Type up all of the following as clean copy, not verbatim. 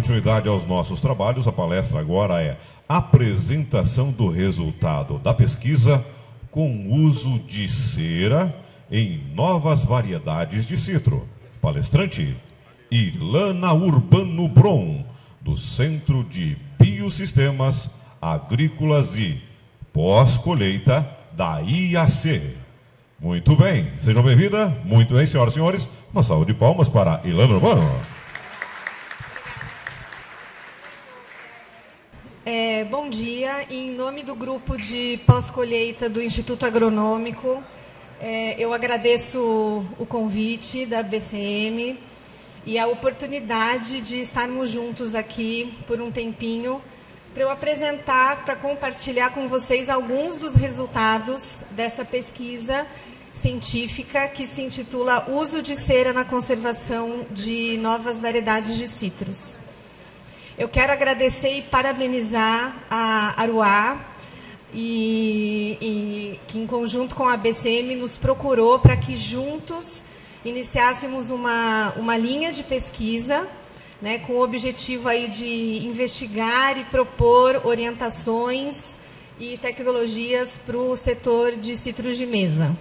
continuidade aos nossos trabalhos, a palestra agora é apresentação do resultado da pesquisa com uso de cera em novas variedades de citro. Palestrante, Ilana Urbano Bron, do Centro de Biosistemas Agrícolas e Pós-Colheita da IAC. Muito bem, sejam bem-vindas. Muito bem, senhoras e senhores. Uma salva de palmas para Ilana Urbano. Bom dia. Em nome do grupo de pós-colheita do Instituto Agronômico, eu agradeço o convite da BCM e a oportunidade de estarmos juntos aqui por um tempinho para eu apresentar, para compartilhar com vocês alguns dos resultados dessa pesquisa científica que se intitula Uso de cera na conservação de novas variedades de citros. Eu quero agradecer e parabenizar a Aruá, que em conjunto com a BCM nos procurou para que juntos iniciássemos uma linha de pesquisa, né, com o objetivo aí de investigar e propor orientações e tecnologias para o setor de citros de mesa.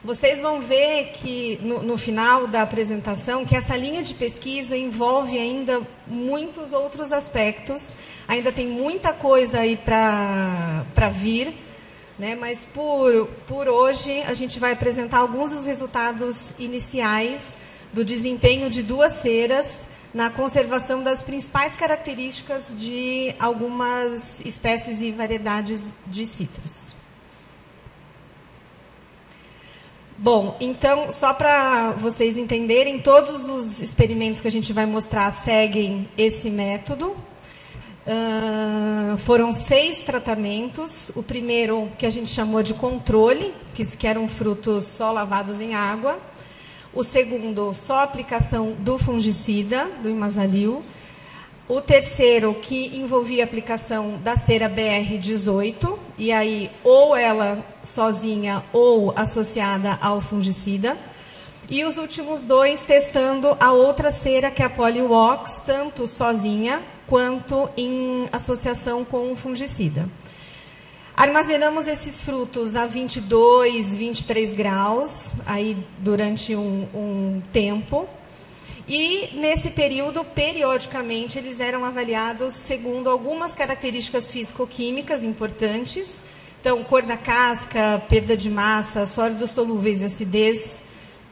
Vocês vão ver que, no final da apresentação, que essa linha de pesquisa envolve ainda muitos outros aspectos, ainda tem muita coisa aí para vir, né? Mas, por hoje, a gente vai apresentar alguns dos resultados iniciais do desempenho de duas ceras na conservação das principais características de algumas espécies e variedades de citros. Bom, então, só para vocês entenderem, todos os experimentos que a gente vai mostrar seguem esse método. Foram 6 tratamentos. O primeiro, que a gente chamou de controle, que eram frutos só lavados em água. O segundo, só aplicação do fungicida, do Imazalil. O terceiro, que envolvia a aplicação da cera BR-18, e aí ou ela sozinha ou associada ao fungicida. E os últimos 2, testando a outra cera, que é a Polywox, tanto sozinha quanto em associação com o fungicida. Armazenamos esses frutos a 22, 23 graus, aí durante um tempo. E, nesse período, periodicamente, eles eram avaliados segundo algumas características físico-químicas importantes. Então, cor da casca, perda de massa, sólidos solúveis e acidez,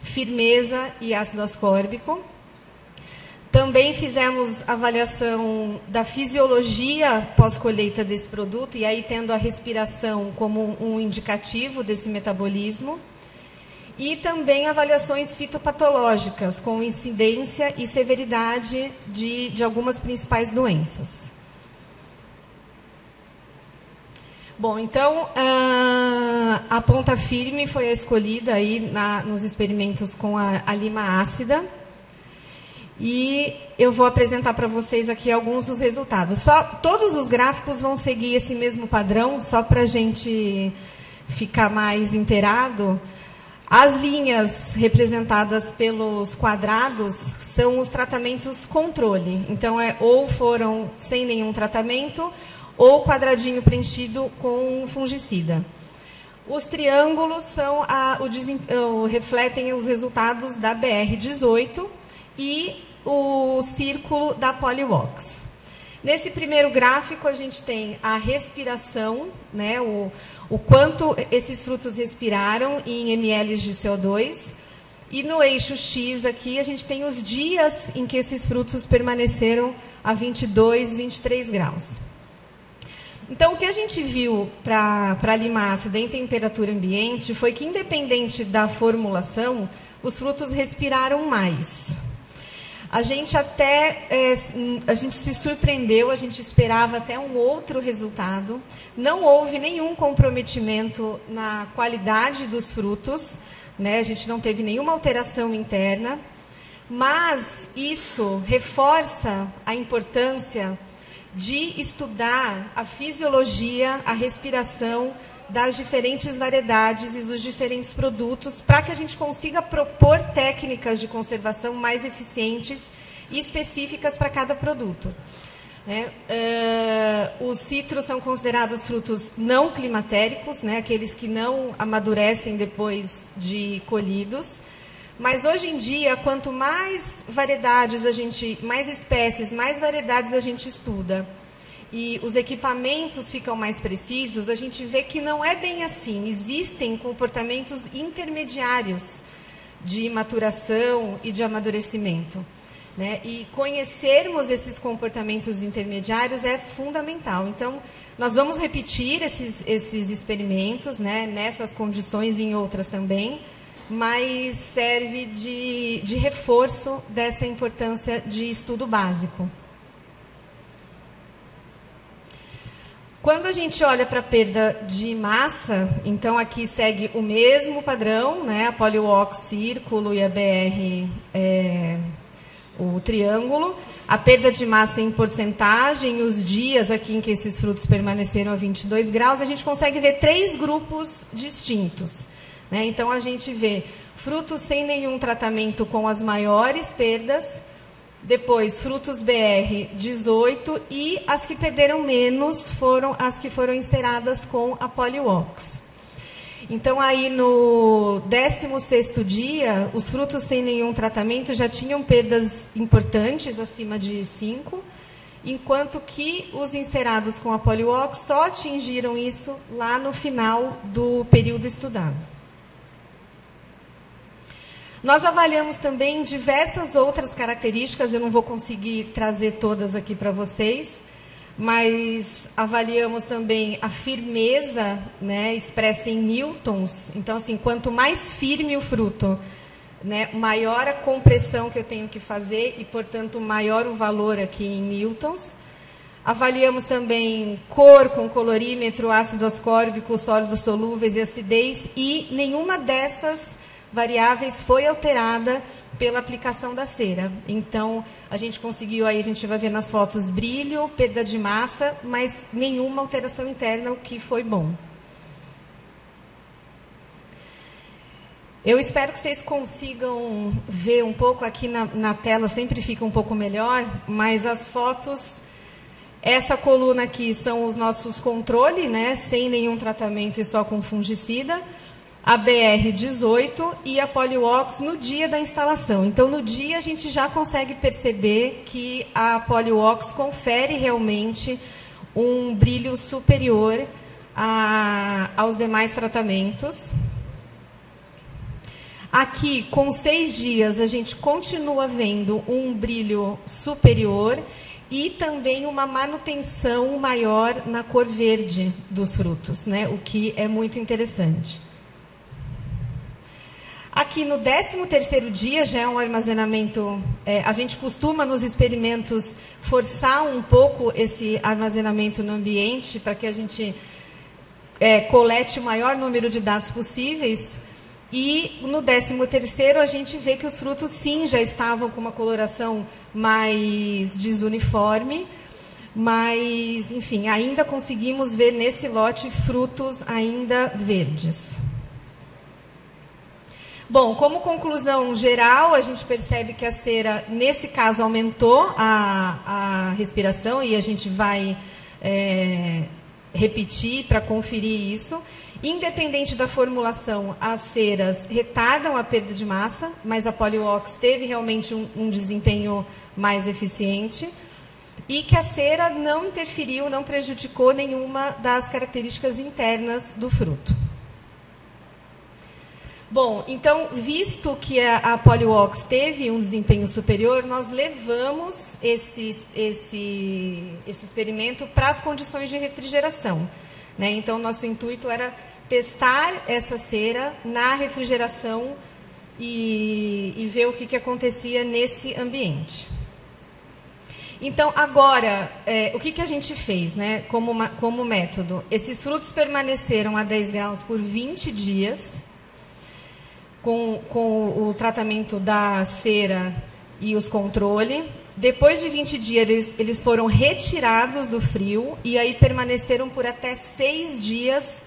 firmeza e ácido ascórbico. Também fizemos avaliação da fisiologia pós-colheita desse produto, e aí tendo a respiração como um indicativo desse metabolismo. E também avaliações fitopatológicas, com incidência e severidade de algumas principais doenças. Bom, então, a ponta firme foi a escolhida aí nos experimentos com a lima ácida. E eu vou apresentar para vocês aqui alguns dos resultados. Todos os gráficos vão seguir esse mesmo padrão, só para a gente ficar mais inteirado. As linhas representadas pelos quadrados são os tratamentos controle. Então, ou foram sem nenhum tratamento, ou quadradinho preenchido com fungicida. Os triângulos refletem os resultados da BR-18 e o círculo da Polywox. Nesse primeiro gráfico, a gente tem a respiração, né, o quanto esses frutos respiraram em ml de CO2. E no eixo X aqui, a gente tem os dias em que esses frutos permaneceram a 22, 23 graus. Então, o que a gente viu para a lima ácida em temperatura ambiente foi que, independente da formulação, os frutos respiraram mais. A gente se surpreendeu, a gente esperava até um outro resultado. Não houve nenhum comprometimento na qualidade dos frutos, né? A gente não teve nenhuma alteração interna, mas isso reforça a importância de estudar a fisiologia, a respiração das diferentes variedades e dos diferentes produtos, para que a gente consiga propor técnicas de conservação mais eficientes específicas para cada produto. Os citros são considerados frutos não climatéricos, né, aqueles que não amadurecem depois de colhidos. Mas hoje em dia, quanto mais variedades mais espécies, mais variedades a gente estuda e os equipamentos ficam mais precisos, a gente vê que não é bem assim. Existem comportamentos intermediários de maturação e de amadurecimento, né? E conhecermos esses comportamentos intermediários é fundamental. Então, nós vamos repetir esses experimentos, né, nessas condições e em outras também, mas serve de reforço dessa importância de estudo básico. Quando a gente olha para a perda de massa, então aqui segue o mesmo padrão, né, a Poliox círculo e a BR o triângulo. A perda de massa em porcentagem, os dias aqui em que esses frutos permaneceram a 22 graus, a gente consegue ver 3 grupos distintos. Então, a gente vê frutos sem nenhum tratamento com as maiores perdas, depois frutos BR 18 e as que perderam menos foram as que foram enceradas com a Poliox. Então, aí no 16º dia, os frutos sem nenhum tratamento já tinham perdas importantes, acima de 5, enquanto que os encerados com a Poliox só atingiram isso lá no final do período estudado. Nós avaliamos também diversas outras características, eu não vou conseguir trazer todas aqui para vocês, mas avaliamos também a firmeza, né, expressa em newtons. Então, assim, quanto mais firme o fruto, né, maior a compressão que eu tenho que fazer e, portanto, maior o valor aqui em newtons. Avaliamos também cor com colorímetro, ácido ascórbico, sólidos solúveis e acidez, e nenhuma dessas variáveis foi alterada pela aplicação da cera. Então, a gente conseguiu, aí a gente vai ver nas fotos, brilho, perda de massa, mas nenhuma alteração interna, o que foi bom. Eu espero que vocês consigam ver um pouco aqui na tela, sempre fica um pouco melhor, mas as fotos, essa coluna aqui são os nossos controles, né, sem nenhum tratamento e só com fungicida, a BR 18 e a Poliox no dia da instalação. Então, no dia, a gente já consegue perceber que a Poliox confere realmente um brilho superior aos demais tratamentos. Aqui, com 6 dias, a gente continua vendo um brilho superior e também uma manutenção maior na cor verde dos frutos, né? O que é muito interessante. Aqui no 13º dia, já é um armazenamento, a gente costuma nos experimentos forçar um pouco esse armazenamento no ambiente para que a gente colete o maior número de dados possíveis. E no 13º a gente vê que os frutos sim já estavam com uma coloração mais desuniforme, mas, enfim, ainda conseguimos ver nesse lote frutos ainda verdes. Bom, como conclusão geral, a gente percebe que a cera, nesse caso, aumentou a respiração, e a gente vai repetir para conferir isso. Independente da formulação, as ceras retardam a perda de massa, mas a Poliox teve realmente um desempenho mais eficiente, e que a cera não interferiu, não prejudicou nenhuma das características internas do fruto. Bom, então, visto que a Poliox teve um desempenho superior, nós levamos esse experimento para as condições de refrigeração, né? Então, nosso intuito era testar essa cera na refrigeração e ver o que acontecia nesse ambiente. Então, agora, o que a gente fez, né, como método? Esses frutos permaneceram a 10 graus por 20 dias, com o tratamento da cera e os controles. Depois de 20 dias, eles foram retirados do frio e aí permaneceram por até 6 dias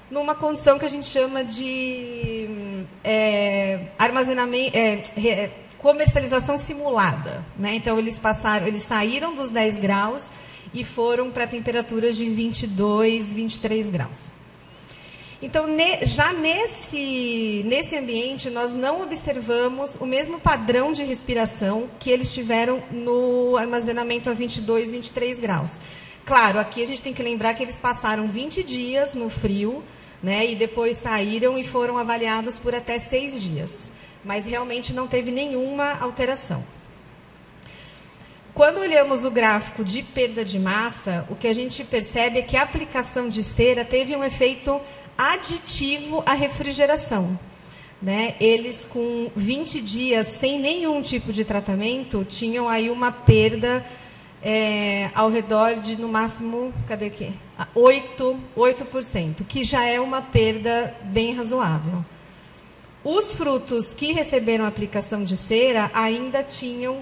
numa condição que a gente chama de armazenamento, comercialização simulada, né? Então, eles saíram dos 10 graus e foram para temperaturas de 22, 23 graus. Então, já nesse ambiente, nós não observamos o mesmo padrão de respiração que eles tiveram no armazenamento a 22, 23 graus. Claro, aqui a gente tem que lembrar que eles passaram 20 dias no frio, né, e depois saíram e foram avaliados por até 6 dias. Mas realmente não teve nenhuma alteração. Quando olhamos o gráfico de perda de massa, o que a gente percebe é que a aplicação de cera teve um efeito aditivo à refrigeração, né? Eles, com 20 dias sem nenhum tipo de tratamento, tinham aí uma perda ao redor de, no máximo, 8%, que já é uma perda bem razoável. Os frutos que receberam a aplicação de cera ainda tinham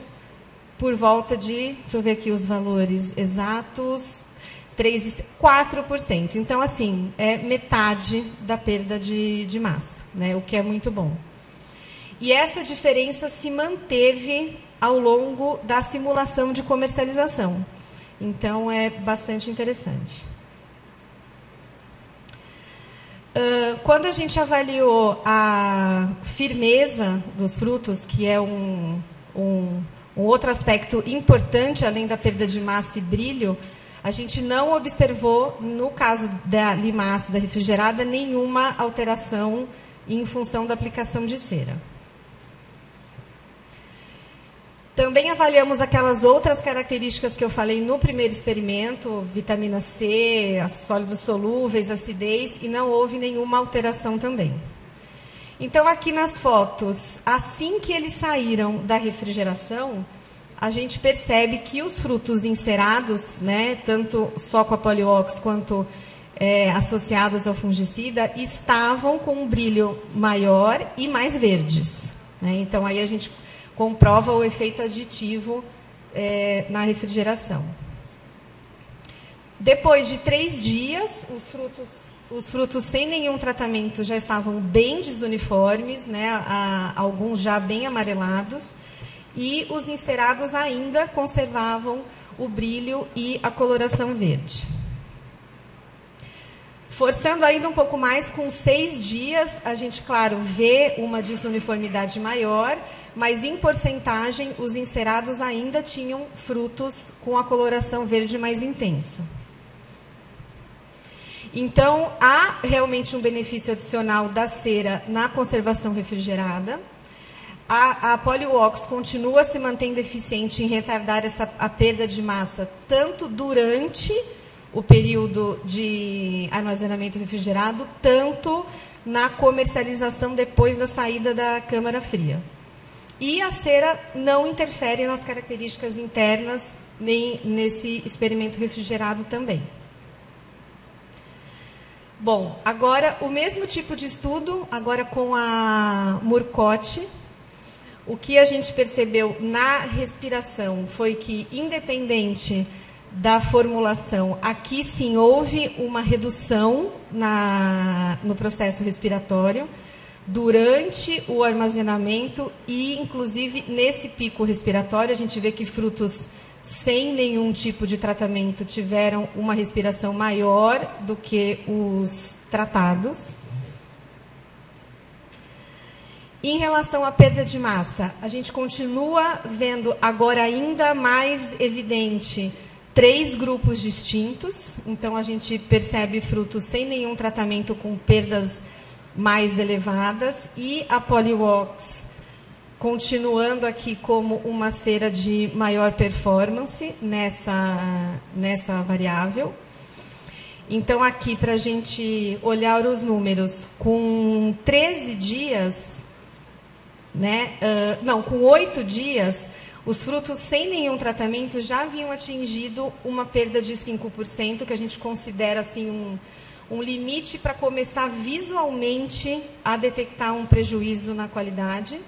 por volta de, deixa eu ver aqui os valores exatos, 4%. Então, assim, é metade da perda de massa, né? O que é muito bom. E essa diferença se manteve ao longo da simulação de comercialização. Então, é bastante interessante. Quando a gente avaliou a firmeza dos frutos, que é um outro aspecto importante, além da perda de massa e brilho, a gente não observou, no caso da lima ácida refrigerada, nenhuma alteração em função da aplicação de cera. Também avaliamos aquelas outras características que eu falei no primeiro experimento, vitamina C, sólidos solúveis, acidez, e não houve nenhuma alteração também. Então, aqui nas fotos, assim que eles saíram da refrigeração, a gente percebe que os frutos encerados, né, tanto só com a Poliox quanto associados ao fungicida, estavam com um brilho maior e mais verdes, né? Então, aí a gente comprova o efeito aditivo na refrigeração. Depois de 3 dias, os frutos sem nenhum tratamento já estavam bem desuniformes, né, alguns já bem amarelados, e os encerados ainda conservavam o brilho e a coloração verde. Forçando ainda um pouco mais, com 6 dias, a gente, claro, vê uma desuniformidade maior, mas em porcentagem, os encerados ainda tinham frutos com a coloração verde mais intensa. Então, há realmente um benefício adicional da cera na conservação refrigerada. A Poliox continua se mantendo eficiente em retardar a perda de massa, tanto durante o período de armazenamento refrigerado, tanto na comercialização depois da saída da câmara fria. E a cera não interfere nas características internas, nem nesse experimento refrigerado também. Bom, agora o mesmo tipo de estudo, agora com a Murcott. O que a gente percebeu na respiração foi que, independente da formulação, aqui sim houve uma redução no processo respiratório durante o armazenamento e, inclusive, nesse pico respiratório, a gente vê que frutos sem nenhum tipo de tratamento tiveram uma respiração maior do que os tratados. Em relação à perda de massa, a gente continua vendo agora ainda mais evidente 3 grupos distintos. Então, a gente percebe frutos sem nenhum tratamento com perdas mais elevadas e a Poliox continuando aqui como uma cera de maior performance nessa variável. Então, aqui, para a gente olhar os números, com 13 dias... com 8 dias, os frutos sem nenhum tratamento já haviam atingido uma perda de 5%, que a gente considera assim, um limite para começar visualmente a detectar um prejuízo na qualidade.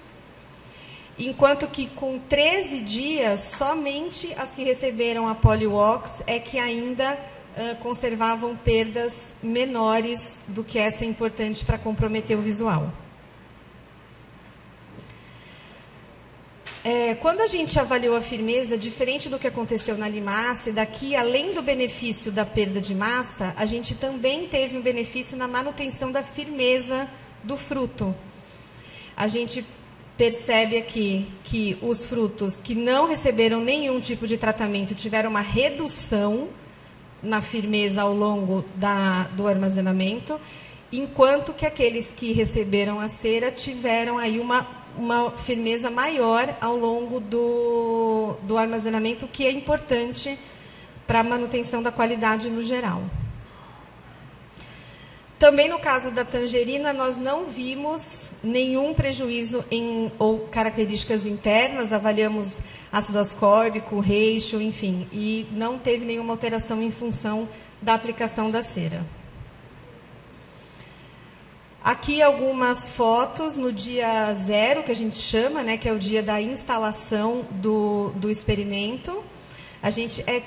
Enquanto que com 13 dias, somente as que receberam a Poliox é que ainda conservavam perdas menores do que essa importante para comprometer o visual. Quando a gente avaliou a firmeza, diferente do que aconteceu na lima ácida, aqui, além do benefício da perda de massa, a gente também teve um benefício na manutenção da firmeza do fruto. A gente percebe aqui que os frutos que não receberam nenhum tipo de tratamento tiveram uma redução na firmeza ao longo do armazenamento, enquanto que aqueles que receberam a cera tiveram aí uma firmeza maior ao longo do armazenamento, que é importante para a manutenção da qualidade no geral. Também no caso da tangerina, nós não vimos nenhum prejuízo ou características internas, avaliamos ácido ascórbico, reixo, enfim, e não teve nenhuma alteração em função da aplicação da cera. Aqui algumas fotos no dia 0, que a gente chama, né, que é o dia da instalação do experimento.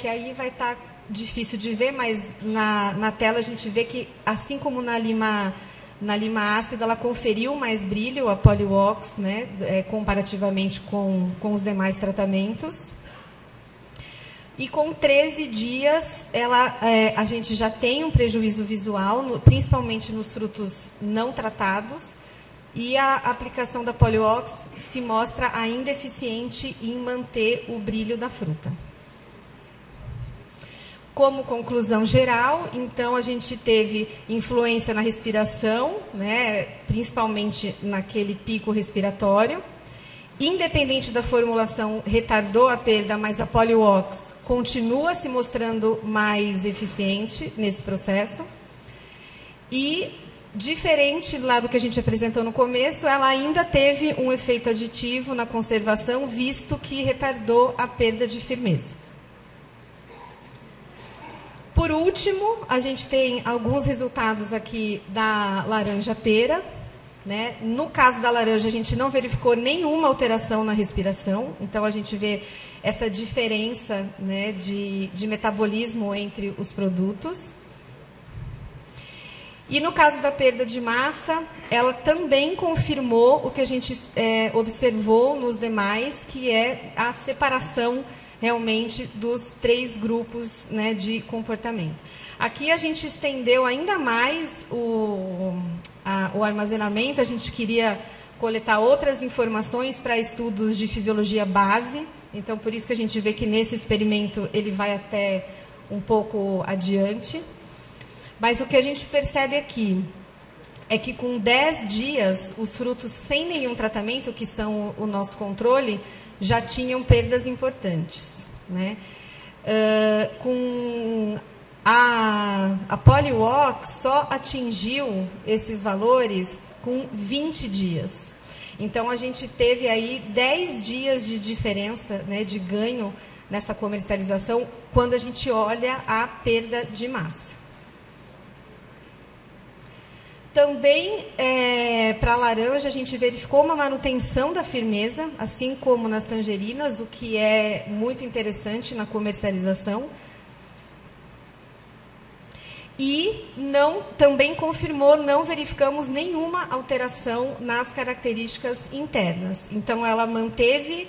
Que aí vai estar difícil de ver, mas na tela a gente vê que, assim como na lima ácida, ela conferiu mais brilho, a Polywox, né, comparativamente com os demais tratamentos. E com 13 dias, a gente já tem um prejuízo visual, principalmente nos frutos não tratados, e a aplicação da Polywox se mostra ainda eficiente em manter o brilho da fruta. Como conclusão geral, então, a gente teve influência na respiração, né, principalmente naquele pico respiratório. Independente da formulação, retardou a perda, mas a Polywox continua se mostrando mais eficiente nesse processo. E, diferente lá do que a gente apresentou no começo, ela ainda teve um efeito aditivo na conservação, visto que retardou a perda de firmeza. Por último, a gente tem alguns resultados aqui da laranja-pera. Né? No caso da laranja, a gente não verificou nenhuma alteração na respiração, então a gente vê essa diferença, né, de metabolismo entre os produtos. E no caso da perda de massa, ela também confirmou o que a gente observou nos demais, que é a separação realmente dos 3 grupos, né, de comportamento. Aqui a gente estendeu ainda mais o armazenamento, a gente queria coletar outras informações para estudos de fisiologia base, então por isso que a gente vê que nesse experimento ele vai até um pouco adiante. Mas o que a gente percebe aqui é que com 10 dias, os frutos sem nenhum tratamento, que são o nosso controle, já tinham perdas importantes, né? A Polywox só atingiu esses valores com 20 dias. Então, a gente teve aí 10 dias de diferença, né, de ganho nessa comercialização, quando a gente olha a perda de massa. Também, para a laranja, a gente verificou uma manutenção da firmeza, assim como nas tangerinas, o que é muito interessante na comercialização. E também confirmou, não verificamos nenhuma alteração nas características internas. Então, ela manteve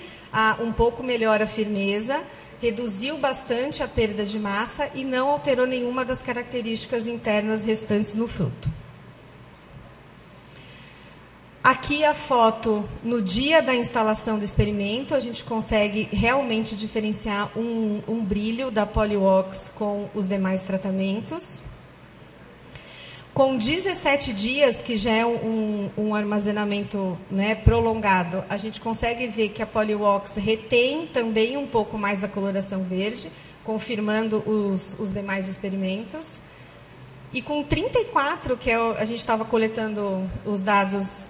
um pouco melhor a firmeza, reduziu bastante a perda de massa e não alterou nenhuma das características internas restantes no fruto. Aqui a foto no dia da instalação do experimento, a gente consegue realmente diferenciar um brilho da Polywox com os demais tratamentos. Com 17 dias, que já é um armazenamento, né, prolongado, a gente consegue ver que a Polywox retém também um pouco mais da coloração verde, confirmando os demais experimentos. E com 34, que a gente estava coletando os dados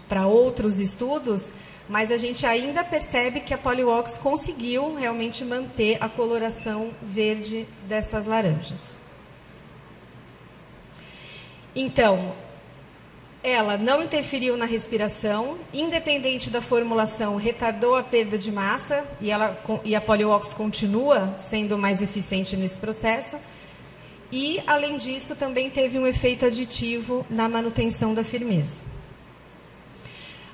para outros estudos, mas a gente ainda percebe que a Polywox conseguiu realmente manter a coloração verde dessas laranjas. Então, ela não interferiu na respiração, independente da formulação, retardou a perda de massa, e a Polywox continua sendo mais eficiente nesse processo. E, além disso, também teve um efeito aditivo na manutenção da firmeza.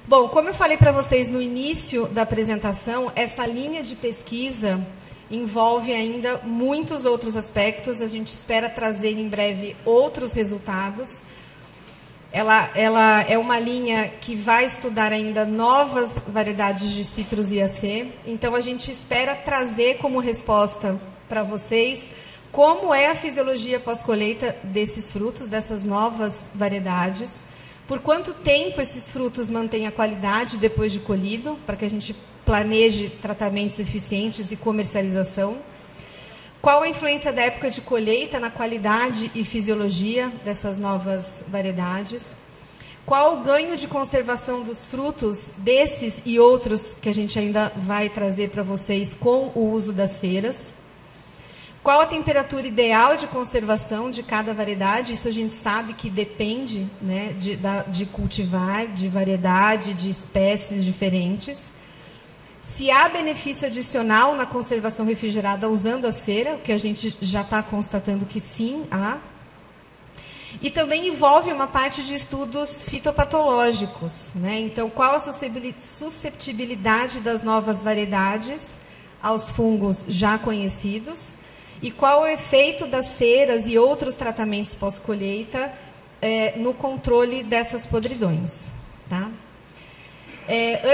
Bom, como eu falei para vocês no início da apresentação, essa linha de pesquisa envolve ainda muitos outros aspectos. A gente espera trazer em breve outros resultados. Ela é uma linha que vai estudar ainda novas variedades de citros IAC. Então, a gente espera trazer como resposta para vocês como é a fisiologia pós-colheita desses frutos, dessas novas variedades. Por quanto tempo esses frutos mantêm a qualidade depois de colhido, para que a gente planeje tratamentos eficientes e comercialização. Qual a influência da época de colheita na qualidade e fisiologia dessas novas variedades? Qual o ganho de conservação dos frutos desses e outros que a gente ainda vai trazer para vocês com o uso das ceras? Qual a temperatura ideal de conservação de cada variedade? Isso a gente sabe que depende, né, de cultivar, de variedade, de espécies diferentes. Se há benefício adicional na conservação refrigerada usando a cera, o que a gente já está constatando que sim, há. E também envolve uma parte de estudos fitopatológicos, né? Então, qual a susceptibilidade das novas variedades aos fungos já conhecidos? E qual o efeito das ceras e outros tratamentos pós-colheita no controle dessas podridões, tá?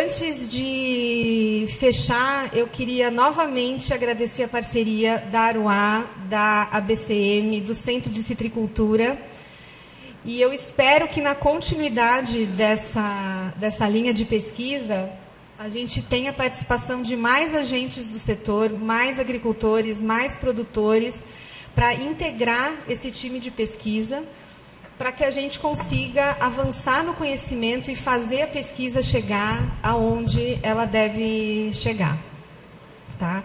Antes de fechar, eu queria novamente agradecer a parceria da Aruá, da ABCM, do Centro de Citricultura. E eu espero que na continuidade dessa linha de pesquisa, a gente tenha participação de mais agentes do setor, mais agricultores, mais produtores, para integrar esse time de pesquisa, para que a gente consiga avançar no conhecimento e fazer a pesquisa chegar aonde ela deve chegar. Tá?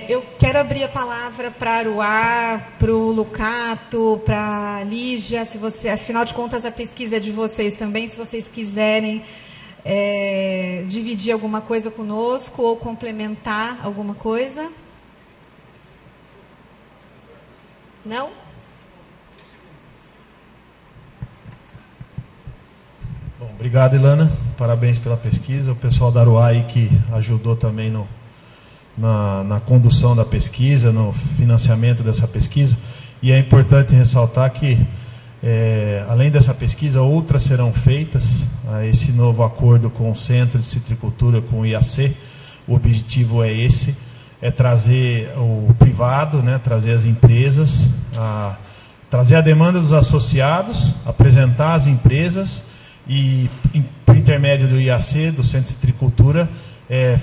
Eu quero abrir a palavra para a Aruá, para o Lucato, para a Lígia, afinal de contas a pesquisa é de vocês também, se vocês quiserem dividir alguma coisa conosco ou complementar alguma coisa. Não? Bom, obrigado, Ilana. Parabéns pela pesquisa. O pessoal da Aruá aí que ajudou também na condução da pesquisa, no financiamento dessa pesquisa. E é importante ressaltar que, além dessa pesquisa, outras serão feitas. Esse novo acordo com o Centro de Citricultura, com o IAC, o objetivo é esse, trazer o privado, né, trazer as empresas, trazer a demanda dos associados, apresentar as empresas e, por intermédio do IAC, do Centro de Citricultura,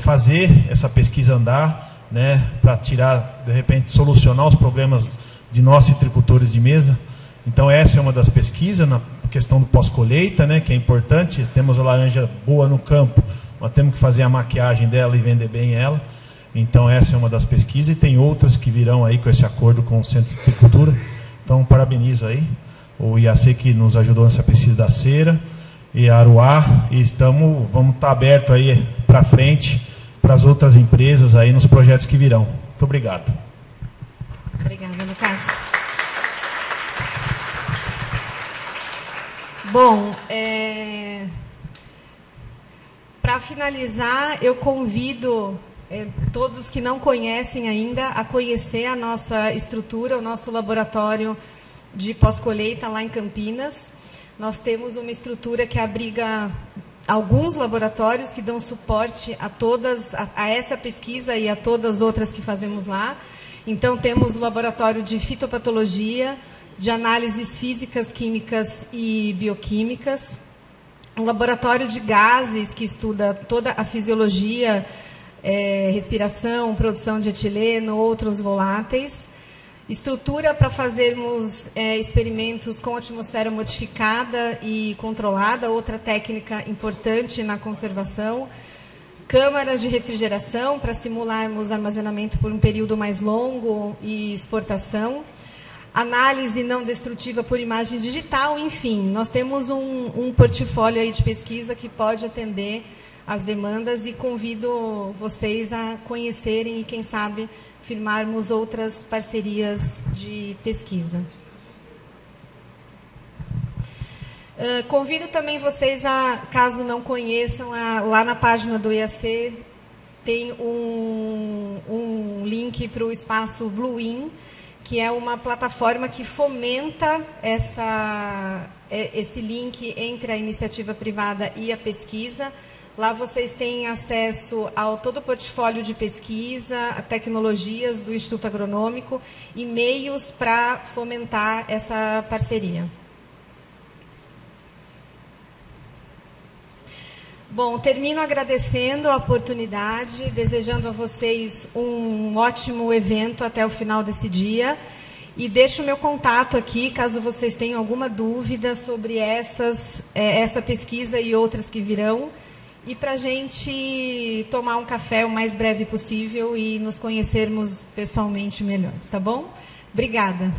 fazer essa pesquisa andar, né, para tirar, de repente, solucionar os problemas de nós citricultores de mesa. Então, essa é uma das pesquisas, na questão do pós-colheita, né, que é importante. Temos a laranja boa no campo, mas temos que fazer a maquiagem dela e vender bem ela. Então, essa é uma das pesquisas, e tem outras que virão aí com esse acordo com o Centro de Citricultura. Então, parabenizo aí o IAC que nos ajudou nessa pesquisa da cera, e a Aruá, e vamos estar abertos aí para frente para as outras empresas aí nos projetos que virão. Muito obrigado. Obrigada, Lucas. Bom, para finalizar, eu convido todos os que não conhecem ainda a conhecer a nossa estrutura, o nosso laboratório de pós-colheita lá em Campinas. Nós temos uma estrutura que abriga alguns laboratórios que dão suporte a essa pesquisa e a todas as outras que fazemos lá. Então, temos o laboratório de fitopatologia, de análises físicas, químicas e bioquímicas, um laboratório de gases que estuda toda a fisiologia, respiração, produção de etileno, outros voláteis, estrutura para fazermos experimentos com atmosfera modificada e controlada, outra técnica importante na conservação, câmaras de refrigeração para simularmos armazenamento por um período mais longo e exportação, análise não destrutiva por imagem digital, enfim, nós temos um portfólio aí de pesquisa que pode atender as demandas, e convido vocês a conhecerem e, quem sabe, firmarmos outras parcerias de pesquisa. Convido também vocês a, caso não conheçam, lá na página do IAC tem um link para o espaço Bluein, que é uma plataforma que fomenta esse link entre a iniciativa privada e a pesquisa. Lá vocês têm acesso ao todo o portfólio de pesquisa, a tecnologias do Instituto Agronômico e meios para fomentar essa parceria. Bom, termino agradecendo a oportunidade, desejando a vocês um ótimo evento até o final desse dia. E deixo o meu contato aqui, caso vocês tenham alguma dúvida sobre essa pesquisa e outras que virão. E para a gente tomar um café o mais breve possível e nos conhecermos pessoalmente melhor, tá bom? Obrigada.